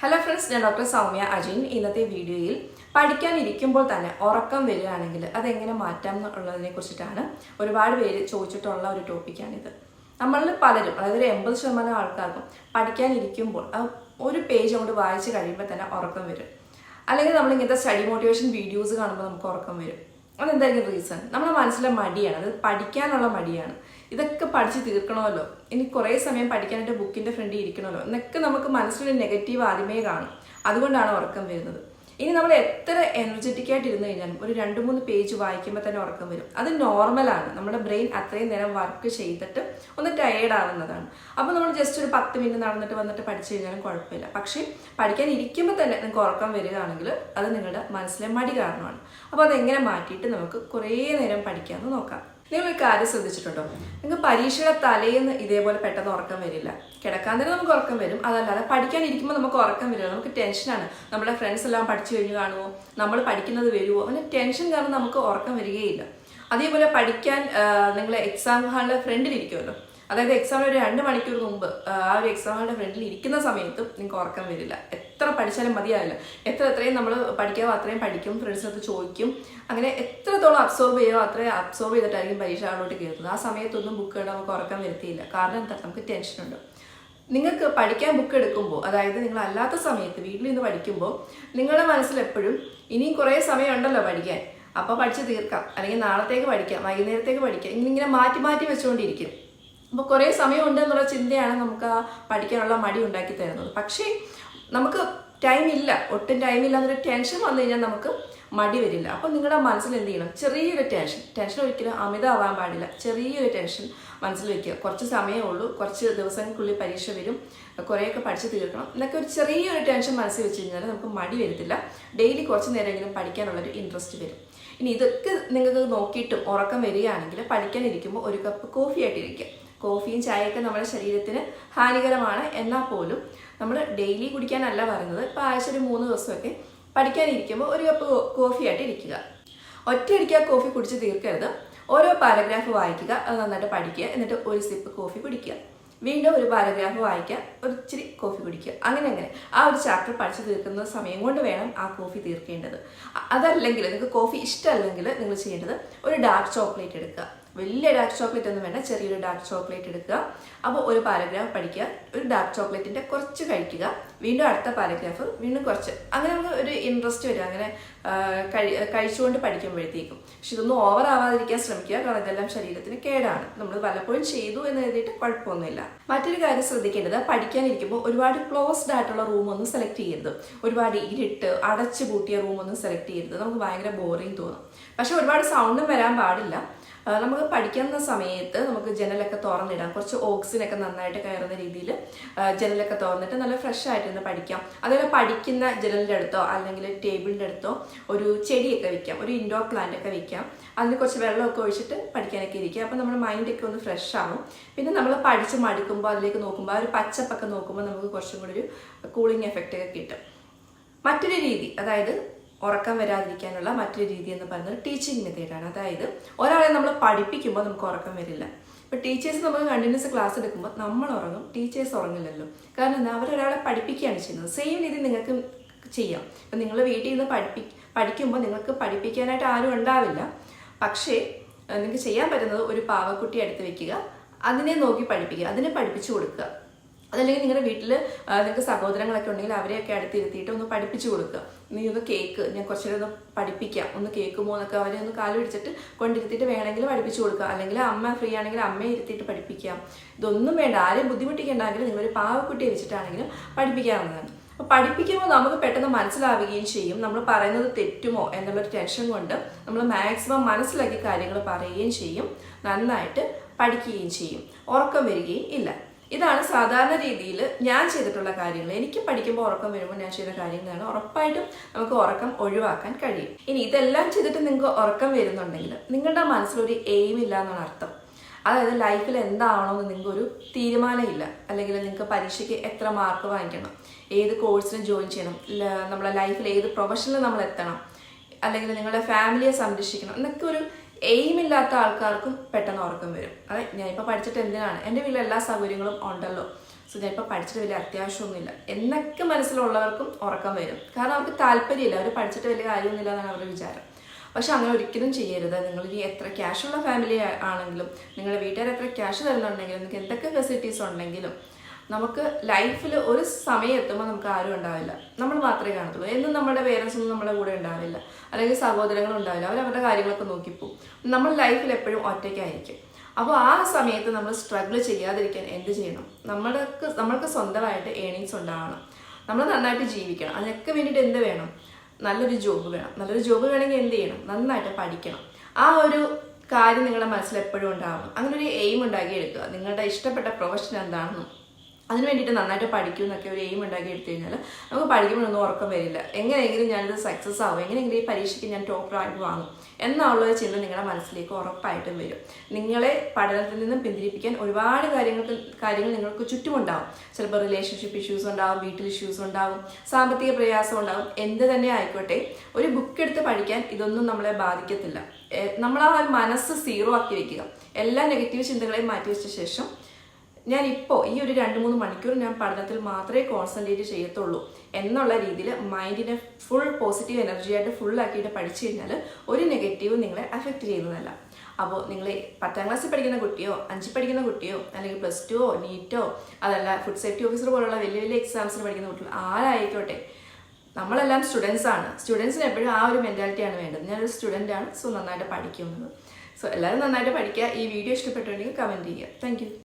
Hello friends, ഞാൻ doctor Soumya Ajin. ഇന്നത്തെ വീഡിയോയിൽ പഠിക്കാനിരിക്കുമ്പോൾ തന്നെ ഉറക്കം വരികയാണെങ്കിൽ അതെങ്ങനെ മാറ്റാം എന്നുള്ളതിനെ കുറിച്ചിട്ടാണ്. ഒരുപാട് പേര് ചോദിച്ചിട്ടുള്ള ഒരു ടോപ്പിക്കാണിത്. നമ്മളിൽ പലരും, അതായത് ഒരു 80% ആൾക്കാർക്കും പഠിക്കാനിരിക്കുമ്പോൾ ഒരു പേജ് കൊണ്ട് വായിച്ച് കഴിയുമ്പോൾ തന്നെ ഉറക്കം വരും. അല്ലെങ്കിൽ നമ്മളിങ്ങനത്തെ സ്റ്റഡി മോട്ടിവേഷൻ വീഡിയോസ് കാണുമ്പോൾ നമുക്ക് ഉറക്കം വരും. അതെന്തായിരിക്കും റീസൺ? നമ്മുടെ മനസ്സിലെ മടിയാണ്, അത് പഠിക്കാനുള്ള മടിയാണ്. ഇതൊക്കെ പഠിച്ച് തീർക്കണമല്ലോ, ഇനി കുറേ സമയം പഠിക്കാനായിട്ട് ബുക്കിൻ്റെ ഫ്രണ്ടിൽ ഇരിക്കണമല്ലോ എന്നൊക്കെ നമുക്ക് മനസ്സിലൊരു നെഗറ്റീവ് ആദ്യമേ കാണും. അതുകൊണ്ടാണ് ഉറക്കം വരുന്നത്. ഇനി നമ്മൾ എത്ര എനർജറ്റിക് ആയിട്ട് ഇരുന്ന് കഴിഞ്ഞാലും ഒരു 2-3 പേജ് വായിക്കുമ്പോൾ തന്നെ ഉറക്കം വരും. അത് നോർമലാണ്. നമ്മുടെ ബ്രെയിൻ അത്രയും നേരം വർക്ക് ചെയ്തിട്ട് ഒന്ന് ടയേർഡ് ആവുന്നതാണ്. അപ്പോൾ നമ്മൾ ജസ്റ്റ് ഒരു 10 മിനിറ്റ് നടന്നിട്ട് വന്നിട്ട് പഠിച്ചു കഴിഞ്ഞാലും കുഴപ്പമില്ല. പക്ഷേ പഠിക്കാൻ ഇരിക്കുമ്പോൾ തന്നെ നിങ്ങൾക്ക് ഉറക്കം വരികയാണെങ്കിൽ അത് നിങ്ങളുടെ മനസ്സിലെ മടി കാരണമാണ്. അപ്പോൾ അതെങ്ങനെ മാറ്റിയിട്ട് നമുക്ക് കുറേ നേരം പഠിക്കാമെന്ന് നോക്കാം. നിങ്ങളൊരു കാര്യം ശ്രദ്ധിച്ചിട്ടുണ്ടോ? നിങ്ങൾക്ക് പരീക്ഷയുടെ തലേന്ന് ഇതേപോലെ പെട്ടെന്ന് ഉറക്കം വരില്ല. കിടക്കാൻ തന്നെ നമുക്ക് ഉറക്കം വരും. അതല്ലാതെ പഠിക്കാനിരിക്കുമ്പോൾ നമുക്ക് ഉറക്കം വരില്ല. നമുക്ക് ടെൻഷനാണ്. നമ്മുടെ ഫ്രണ്ട്സ് എല്ലാം പഠിച്ചു കഴിഞ്ഞ് കാണുമോ, നമ്മൾ പഠിക്കുന്നത് വരുമോ, അങ്ങനെ ടെൻഷൻ കാരണം നമുക്ക് ഉറക്കം വരികയില്ല. അതേപോലെ പഠിക്കാൻ നിങ്ങൾ എക്സാം ഹാളിലെ ഫ്രണ്ടിലിരിക്കുമല്ലോ, അതായത് എക്സാമിന് ഒരു 2 മണിക്കൂർ മുമ്പ് ആ ഒരു എക്സാം ഹാളിൻ്റെ ഫ്രണ്ടിൽ ഇരിക്കുന്ന സമയത്തും നിങ്ങൾക്ക് ഉറക്കം വരില്ല. എത്ര പഠിച്ചാലും മതിയാവില്ല. എത്രയും നമ്മൾ പഠിക്കാവോ അത്രയും പഠിക്കും, ഫ്രണ്ട്സിനടുത്ത് ചോദിക്കും. അങ്ങനെ എത്രത്തോളം അബ്സോർവ് ചെയ്യുമോ അത്രയും അബ്സോർവ് ചെയ്തിട്ടായിരിക്കും പരീക്ഷ ഹാളിലോട്ട് കയറുന്നത്. ആ സമയത്തൊന്നും ബുക്ക് കണ്ട് നമുക്ക് ഉറക്കം വരുത്തിയില്ല. കാരണം എന്താ? നമുക്ക് ടെൻഷനുണ്ട്. നിങ്ങൾക്ക് പഠിക്കാൻ ബുക്ക് എടുക്കുമ്പോൾ, അതായത് നിങ്ങൾ അല്ലാത്ത സമയത്ത് വീട്ടിൽ നിന്ന് പഠിക്കുമ്പോൾ നിങ്ങളുടെ മനസ്സിൽ എപ്പോഴും ഇനിയും കുറേ സമയമുണ്ടല്ലോ പഠിക്കാൻ, അപ്പോൾ പഠിച്ച് തീർക്കാം, അല്ലെങ്കിൽ നാളത്തേക്ക് പഠിക്കാം, വൈകുന്നേരത്തേക്ക് പഠിക്കാം, ഇങ്ങനെ മാറ്റി മാറ്റി വെച്ചുകൊണ്ടിരിക്കും. അപ്പോൾ കുറേ സമയമുണ്ട് എന്നുള്ള ചിന്തയാണ് നമുക്ക് ആ പഠിക്കാനുള്ള മടി ഉണ്ടാക്കി തരുന്നത്. പക്ഷേ നമുക്ക് ടൈമില്ല, ഒട്ടും ടൈമില്ല എന്നൊരു ടെൻഷൻ വന്നു കഴിഞ്ഞാൽ നമുക്ക് മടി വരില്ല. അപ്പോൾ നിങ്ങളുടെ മനസ്സിൽ എന്ത് ചെയ്യണം? ചെറിയൊരു ടെൻഷൻ ഒരിക്കലും അമിതമാവാൻ പാടില്ല. ചെറിയൊരു ടെൻഷൻ മനസ്സിൽ വയ്ക്കുക. കുറച്ച് സമയമേ ഉള്ളൂ, കുറച്ച് ദിവസങ്ങൾക്കുള്ളിൽ പരീക്ഷ വരും, കുറേയൊക്കെ പഠിച്ച് തീർക്കണം എന്നൊക്കെ ഒരു ചെറിയൊരു ടെൻഷൻ മനസ്സിൽ വെച്ച് കഴിഞ്ഞാൽ നമുക്ക് മടി വരത്തില്ല. ഡെയിലി കുറച്ച് നേരമെങ്കിലും പഠിക്കാനുള്ളൊരു ഇൻട്രസ്റ്റ് വരും. ഇനി ഇതൊക്കെ നിങ്ങൾക്ക് നോക്കിയിട്ടും ഉറക്കം വരികയാണെങ്കിൽ പഠിക്കാനിരിക്കുമ്പോൾ ഒരു കപ്പ് കോഫി ആയിട്ടിരിക്കുക. കോഫിയും ചായയൊക്കെ നമ്മുടെ ശരീരത്തിന് ഹാനികരമാണ്. എന്നാൽ പോലും നമ്മൾ ഡെയിലി കുടിക്കാനല്ല പറയുന്നത്. ഇപ്പോൾ ആഴ്ച ഒരു 3 ദിവസമൊക്കെ പഠിക്കാനിരിക്കുമ്പോൾ ഒരു കപ്പ് കോഫി ആയിട്ട് ഇരിക്കുക. ഒറ്റയടിക്ക് കോഫി കുടിച്ച് തീർക്കരുത്. ഓരോ പാരഗ്രാഫ് വായിക്കുക, അത് നന്നായിട്ട് പഠിക്കുക, എന്നിട്ട് ഒരു സിപ്പ് കോഫി കുടിക്കുക. വീണ്ടും ഒരു പാരഗ്രാഫ് വായിക്കുക, ഒരു ഇച്ചിരി കോഫി കുടിക്കുക. അങ്ങനെ ആ ഒരു ചാപ്റ്റർ പഠിച്ച് തീർക്കുന്ന സമയം കൊണ്ട് വേണം ആ കോഫി തീർക്കേണ്ടത്. അതല്ലെങ്കിൽ നിങ്ങൾക്ക് കോഫി ഇഷ്ടമല്ലെങ്കിൽ നിങ്ങൾ ചെയ്യേണ്ടത് ഒരു ഡാർക്ക് ചോക്ലേറ്റ് എടുക്കുക. വലിയ ഡാർക്ക് ചോക്ലേറ്റ് ഒന്നും വേണ്ട, ചെറിയൊരു ഡാർക്ക് ചോക്ലേറ്റ് എടുക്കുക. അപ്പോൾ ഒരു പാരഗ്രാഫ് പഠിക്കുക, ഒരു ഡാർക്ക് ചോക്ലേറ്റിൻ്റെ കുറച്ച് കഴിക്കുക, വീണ്ടും അടുത്ത പാരഗ്രാഫ്, വീണ്ടും കുറച്ച്. അങ്ങനെ നമുക്ക് ഒരു ഇൻട്രസ്റ്റ് വരും അങ്ങനെ കഴിച്ചുകൊണ്ട് പഠിക്കുമ്പോഴത്തേക്കും. പക്ഷെ ഇതൊന്നും ഓവർ ആവാതിരിക്കാൻ ശ്രമിക്കുക, കാരണം ഇതെല്ലാം ശരീരത്തിന് കേടാണ്. നമ്മൾ പലപ്പോഴും ചെയ്തു എന്ന് എഴുതിയിട്ട് കുഴപ്പമൊന്നുമില്ല. മറ്റൊരു കാര്യം ശ്രദ്ധിക്കേണ്ടത്, പഠിക്കാനിരിക്കുമ്പോൾ ഒരുപാട് ക്ലോസ്ഡ് ആയിട്ടുള്ള റൂമൊന്നും സെലക്ട് ചെയ്യരുത്. ഒരുപാട് ഇരുട്ട് അടച്ചു പൂട്ടിയ റൂമൊന്നും സെലക്ട് ചെയ്യരുത്. നമുക്ക് ഭയങ്കര ബോറിങ് തോന്നും. പക്ഷെ ഒരുപാട് സൗണ്ടും വരാൻ പാടില്ല. നമുക്ക് പഠിക്കുന്ന സമയത്ത് നമുക്ക് ജനലൊക്കെ തുറന്നിടാം. കുറച്ച് ഓക്സിജനൊക്കെ നന്നായിട്ട് കയറുന്ന രീതിയിൽ ജനലൊക്കെ തുറന്നിട്ട് നല്ല ഫ്രഷ് ആയിട്ടിരുന്ന് പഠിക്കാം. അതേപോലെ പഠിക്കുന്ന ജനലിൻ്റെ അടുത്തോ അല്ലെങ്കിൽ ടേബിളിൻ്റെ അടുത്തോ ഒരു ചെടിയൊക്കെ വെക്കാം, ഒരു ഇൻഡോർ പ്ലാന്റ് ഒക്കെ വെക്കാം. അതിന് കുറച്ച് വെള്ളമൊക്കെ ഒഴിച്ചിട്ട് പഠിക്കാനൊക്കെ ഇരിക്കുക. അപ്പോൾ നമ്മുടെ മൈൻഡൊക്കെ ഒന്ന് ഫ്രഷ് ആവും. പിന്നെ നമ്മൾ പഠിച്ച് മടുക്കുമ്പോൾ അതിലേക്ക് നോക്കുമ്പോൾ ആ ഒരു പച്ചപ്പൊക്കെ നോക്കുമ്പോൾ നമുക്ക് കുറച്ചും കൂടി ഒരു കൂളിംഗ് എഫക്റ്റ് ഒക്കെ കിട്ടും. മറ്റൊരു രീതി, അതായത് ഉറക്കം വരാതിരിക്കാനുള്ള മറ്റൊരു രീതി എന്ന് പറയുന്നത് ടീച്ചിങ് മെത്തേഡാണ്. അതായത് ഒരാളെ നമ്മൾ പഠിപ്പിക്കുമ്പോൾ നമുക്ക് ഉറക്കം വരില്ല. ഇപ്പോൾ ടീച്ചേഴ്സ് നമുക്ക് കണ്ടിന്യൂസ് ക്ലാസ് എടുക്കുമ്പോൾ നമ്മൾ ഉറങ്ങും, ടീച്ചേഴ്സ് ഉറങ്ങില്ലല്ലോ. കാരണം എന്താ? അവരൊരാളെ പഠിപ്പിക്കുകയാണ് ചെയ്യുന്നത്. സെയിം രീതി നിങ്ങൾക്ക് ചെയ്യാം. ഇപ്പം നിങ്ങൾ വീട്ടിൽ നിന്ന് പഠിക്കുമ്പോൾ നിങ്ങൾക്ക് പഠിപ്പിക്കാനായിട്ട് ആരും ഉണ്ടാവില്ല. പക്ഷേ നിങ്ങൾക്ക് ചെയ്യാൻ പറ്റുന്നത് ഒരു പാവക്കുട്ടി എടുത്ത് വെക്കുക, അതിനെ നോക്കി പഠിപ്പിക്കുക, അതിനെ പഠിപ്പിച്ചു കൊടുക്കുക. അതല്ലെങ്കിൽ നിങ്ങളുടെ വീട്ടിൽ നിങ്ങൾക്ക് സഹോദരങ്ങളൊക്കെ ഉണ്ടെങ്കിൽ അവരെയൊക്കെ അടുത്തിരുത്തിയിട്ട് ഒന്ന് പഠിപ്പിച്ചു കൊടുക്കുക. നീ ഒന്ന് കേക്ക്, ഞാൻ കുറച്ചു നേരം ഒന്ന് പഠിപ്പിക്കാം, ഒന്ന് കേൾക്കുമോ എന്നൊക്കെ അവരെ ഒന്ന് കാല് പിടിച്ചിട്ട് കൊണ്ടിരുത്തിയിട്ട് വേണമെങ്കിൽ പഠിപ്പിച്ചു കൊടുക്കുക. അല്ലെങ്കിൽ അമ്മ ഫ്രീ ആണെങ്കിൽ അമ്മയെ ഇരുത്തിയിട്ട് പഠിപ്പിക്കാം. ഇതൊന്നും വേണ്ട, ആരെയും ബുദ്ധിമുട്ടിക്കേണ്ടെങ്കിൽ നിങ്ങളൊരു പാവക്കുട്ടിയെ വെച്ചിട്ടാണെങ്കിലും പഠിപ്പിക്കാവുന്നതാണ്. അപ്പോൾ പഠിപ്പിക്കുമ്പോൾ നമുക്ക് പെട്ടെന്ന് മനസ്സിലാവുകയും ചെയ്യും. നമ്മൾ പറയുന്നത് തെറ്റുമോ എന്നുള്ളൊരു ടെൻഷൻ കൊണ്ട് നമ്മൾ മാക്സിമം മനസ്സിലാക്കി കാര്യങ്ങൾ പറയുകയും ചെയ്യും, നന്നായിട്ട് പഠിക്കുകയും ചെയ്യും, ഉറക്കം വരികയും ഇല്ല. ഇതാണ് സാധാരണ രീതിയിൽ ഞാൻ ചെയ്തിട്ടുള്ള കാര്യങ്ങൾ. എനിക്ക് പഠിക്കുമ്പോൾ ഉറക്കം വരുമ്പോൾ ഞാൻ ചെയ്ത കാര്യങ്ങളാണ്. ഉറപ്പായിട്ടും നമുക്ക് ഉറക്കം ഒഴിവാക്കാൻ കഴിയും. ഇനി ഇതെല്ലാം ചെയ്തിട്ട് നിങ്ങൾക്ക് ഉറക്കം വരുന്നുണ്ടെങ്കിൽ നിങ്ങളുടെ മനസ്സിലൊരു എയിം ഇല്ല എന്നാണ് അർത്ഥം. അതായത് ലൈഫിൽ എന്താവണമെന്ന് നിങ്ങൾക്കൊരു തീരുമാനമില്ല. അല്ലെങ്കിൽ നിങ്ങൾക്ക് പരീക്ഷയ്ക്ക് എത്ര മാർക്ക് വാങ്ങിക്കണം, ഏത് കോഴ്സിന് ജോയിൻ ചെയ്യണം, നമ്മളെ ലൈഫിൽ ഏത് പ്രൊഫഷനിൽ നമ്മൾ എത്തണം, അല്ലെങ്കിൽ നിങ്ങളുടെ ഫാമിലിയെ സംരക്ഷിക്കണം എന്നൊക്കെ ഒരു എയിമില്ലാത്ത ആൾക്കാർക്കും പെട്ടെന്ന് ഉറക്കം വരും. അതെ, ഞാനിപ്പോൾ പഠിച്ചിട്ട് എന്തിനാണ്, എൻ്റെ വീട്ടിൽ എല്ലാ സൗകര്യങ്ങളും ഉണ്ടല്ലോ, സോ ഞാനിപ്പോൾ പഠിച്ചിട്ട് വലിയ അത്യാവശ്യമൊന്നുമില്ല എന്നൊക്കെ മനസ്സിലുള്ളവർക്കും ഉറക്കം വരും. കാരണം അവർക്ക് താല്പര്യമില്ല, അവർ പഠിച്ചിട്ട് വലിയ കാര്യമൊന്നുമില്ല എന്നാണ് അവരുടെ വിചാരം. പക്ഷെ അങ്ങനെ ഒരിക്കലും ചെയ്യരുത്. നിങ്ങൾ ഇനി എത്ര ക്യാഷുള്ള ഫാമിലി ആണെങ്കിലും നിങ്ങളുടെ വീട്ടുകാർ എത്ര ക്യാഷ് തരുന്നുണ്ടെങ്കിലും നിങ്ങൾക്ക് എന്തൊക്കെ ഫെസിലിറ്റീസ് ഉണ്ടെങ്കിലും നമുക്ക് ലൈഫിൽ ഒരു സമയം എത്തുമ്പോൾ നമുക്ക് ആരും ഉണ്ടാവില്ല, നമ്മൾ മാത്രമേ കാണത്തുള്ളൂ. എന്നും നമ്മുടെ പേരൻസ് ഒന്നും നമ്മുടെ കൂടെ ഉണ്ടാവില്ല, അല്ലെങ്കിൽ സഹോദരങ്ങളും ഉണ്ടാവില്ല, അവരവരുടെ കാര്യങ്ങളൊക്കെ നോക്കിപ്പോവും. നമ്മൾ ലൈഫിൽ എപ്പോഴും ഒറ്റയ്ക്കായിരിക്കും. അപ്പോൾ ആ സമയത്ത് നമ്മൾ സ്ട്രഗിൾ ചെയ്യാതിരിക്കാൻ എന്ത് ചെയ്യണം? നമ്മൾക്ക് സ്വന്തമായിട്ട് ഏണിങ്സ് ഉണ്ടാവണം, നമ്മൾ നന്നായിട്ട് ജീവിക്കണം. അതിനൊക്കെ വേണ്ടിയിട്ട് എന്ത് വേണം? നല്ലൊരു ജോബ് വേണം. നല്ലൊരു ജോബ് വേണമെങ്കിൽ എന്ത് ചെയ്യണം? നന്നായിട്ട് പഠിക്കണം. ആ ഒരു കാര്യം നിങ്ങളുടെ മനസ്സിൽ എപ്പോഴും ഉണ്ടാവണം. അങ്ങനെ ഒരു എയിം ഉണ്ടാക്കി എടുക്കുക. നിങ്ങളുടെ ഇഷ്ടപ്പെട്ട പ്രൊഫഷൻ എന്താണെന്നും അതിന് വേണ്ടിയിട്ട് നന്നായിട്ട് പഠിക്കും എന്നൊക്കെ ഒരു എയിം ഉണ്ടാക്കി എടുത്തു കഴിഞ്ഞാൽ നമുക്ക് പഠിക്കുമ്പോഴൊന്നും ഉറക്കം വരില്ല. എങ്ങനെയെങ്കിലും ഞാനിത് സക്സസ് ആവും, എങ്ങനെയെങ്കിലും ഈ പരീക്ഷയ്ക്ക് ഞാൻ ടോപ്പ് റാങ്ക് വാങ്ങും എന്നുള്ളൊരു ചിന്ത നിങ്ങളുടെ മനസ്സിലേക്ക് ഉറപ്പായിട്ടും വരും. നിങ്ങളെ പഠനത്തിൽ നിന്നും പിന്തിരിപ്പിക്കാൻ ഒരുപാട് കാര്യങ്ങൾ നിങ്ങൾക്ക് ചുറ്റുമുണ്ടാവും. ചിലപ്പോൾ റിലേഷൻഷിപ്പ് ഇഷ്യൂസ് ഉണ്ടാവും, വീട്ടിൽ ഇഷ്യൂസ് ഉണ്ടാവും, സാമ്പത്തിക പ്രയാസം ഉണ്ടാവും. എന്ത് തന്നെ ആയിക്കോട്ടെ, ഒരു ബുക്ക് എടുത്ത് പഠിക്കാൻ ഇതൊന്നും നമ്മളെ ബാധിക്കത്തില്ല. നമ്മൾ ആ ഒരു മനസ്സ് സീറോ ആക്കി വെക്കുക. എല്ലാ നെഗറ്റീവ് ചിന്തകളെയും മാറ്റി വെച്ച ശേഷം ഞാനിപ്പോൾ ഈ ഒരു 2-3 മണിക്കൂർ ഞാൻ പഠനത്തിൽ മാത്രമേ കോൺസെൻട്രേറ്റ് ചെയ്യത്തുള്ളൂ എന്നുള്ള രീതിയിൽ മൈൻഡിനെ ഫുൾ പോസിറ്റീവ് എനർജിയായിട്ട് ഫുള്ളാക്കിയിട്ട് പഠിച്ചു കഴിഞ്ഞാൽ ഒരു നെഗറ്റീവ് നിങ്ങളെ അഫക്റ്റ് ചെയ്യുന്നതല്ല. അപ്പോൾ നിങ്ങൾ 10ാം ക്ലാസ്സിൽ പഠിക്കുന്ന കുട്ടിയോ 5 പഠിക്കുന്ന കുട്ടിയോ അല്ലെങ്കിൽ +2ഓ നീറ്റോ അതല്ല ഫുഡ് സേഫ്റ്റി ഓഫീസർ പോലുള്ള വലിയ വലിയ എക്സാംസിന് പഠിക്കുന്ന കുട്ടികൾ ആരായിക്കോട്ടെ, നമ്മളെല്ലാം സ്റ്റുഡൻസ് ആണ്. സ്റ്റുഡൻസിന് എപ്പോഴും ആ ഒരു മെൻറ്റാലിറ്റിയാണ് വേണ്ടത്. ഞാനൊരു സ്റ്റുഡൻ്റ് ആണ്, സോ നന്നായിട്ട് പഠിക്കുന്നത്. സോ എല്ലാവരും നന്നായിട്ട് പഠിക്കുക. ഈ വീഡിയോ ഇഷ്ടപ്പെട്ടുണ്ടെങ്കിൽ കമൻറ്റ് ചെയ്യുക. Thank you.